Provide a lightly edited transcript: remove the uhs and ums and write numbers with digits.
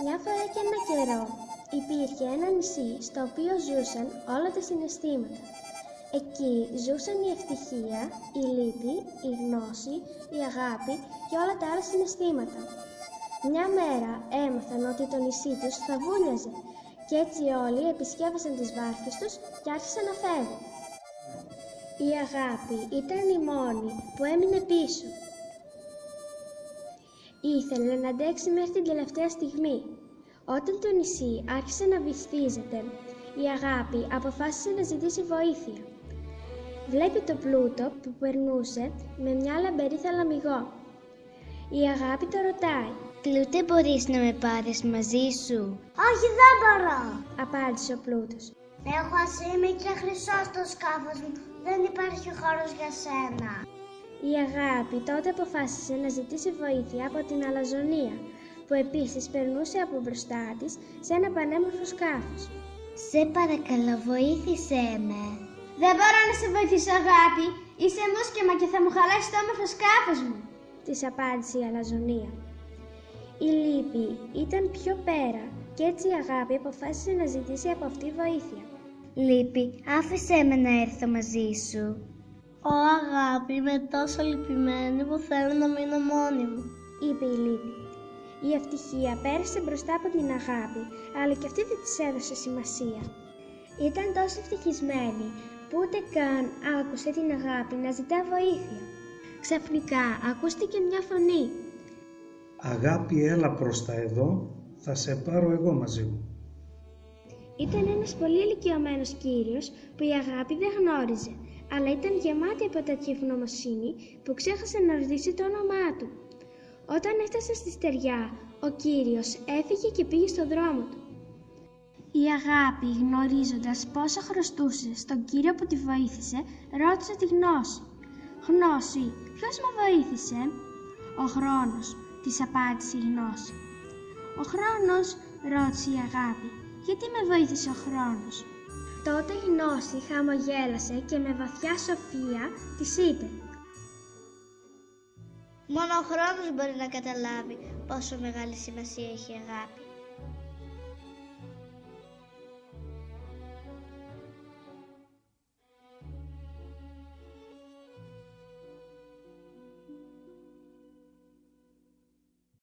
Μια φορά και ένα καιρό υπήρχε ένα νησί στο οποίο ζούσαν όλα τα συναισθήματα. Εκεί ζούσαν η ευτυχία, η λύπη, η γνώση, η αγάπη και όλα τα άλλα συναισθήματα. Μια μέρα έμαθαν ότι το νησί τους θα βούλιαζε και έτσι όλοι επισκέβασαν τις βάρκες τους και άρχισαν να φεύγουν. Η αγάπη ήταν η μόνη που έμεινε πίσω. Ήθελε να αντέξει μέχρι την τελευταία στιγμή. Όταν το νησί άρχισε να βυθίζεται, η αγάπη αποφάσισε να ζητήσει βοήθεια. Βλέπει το πλούτο που περνούσε με μια λαμπερή θαλαμιγό. Η αγάπη το ρωτάει. «Πλούτε, μπορείς να με πάρεις μαζί σου?» «Όχι, δεν μπορώ», απάντησε ο πλούτος. «Έχω ασήμι και χρυσό στο σκάφος μου. Δεν υπάρχει χώρος για σένα». Η αγάπη τότε αποφάσισε να ζητήσει βοήθεια από την αλαζονία, που επίσης περνούσε από μπροστά της σε ένα πανέμορφο σκάφος. «Σε παρακαλώ, βοήθησέ με». «Δεν μπορώ να σε βοηθήσω, αγάπη. Είσαι μουσκεμα και θα μου χαλάσει το όμορφο σκάφος μου», της απάντησε η αλαζονία. Η λύπη ήταν πιο πέρα και έτσι η αγάπη αποφάσισε να ζητήσει από αυτή βοήθεια. «Λύπη, άφησέ με να έρθω μαζί σου». «Ω αγάπη, είμαι τόσο λυπημένη που θέλω να μείνω μόνη μου», είπε η λύπη. Η ευτυχία πέρασε μπροστά από την αγάπη, αλλά και αυτή δεν της έδωσε σημασία. Ήταν τόσο ευτυχισμένη που ούτε καν άκουσε την αγάπη να ζητά βοήθεια. Ξαφνικά ακούστηκε μια φωνή. «Αγάπη, έλα προς τα εδώ, θα σε πάρω εγώ μαζί μου». Ήταν ένας πολύ ηλικιωμένος κύριος που η αγάπη δεν γνώριζε, αλλά ήταν γεμάτη από τέτοια ευγνωμοσύνη που ξέχασε να ρωτήσει το όνομά του. Όταν έφτασε στη στεριά, ο κύριος έφυγε και πήγε στον δρόμο του. Η αγάπη, γνωρίζοντας πόσο χρωστούσε στον κύριο που τη βοήθησε, ρώτησε τη γνώση. «Γνώση, ποιος με βοήθησε?» «Ο χρόνος», της απάντησε η γνώση. «Ο χρόνος?» ρώτησε η αγάπη. «Γιατί με βοήθησε ο χρόνος?» Τότε η γνώση χαμογέλασε και με βαθιά σοφία της είπε. «Μόνο ο χρόνος μπορεί να καταλάβει πόσο μεγάλη σημασία έχει η αγάπη.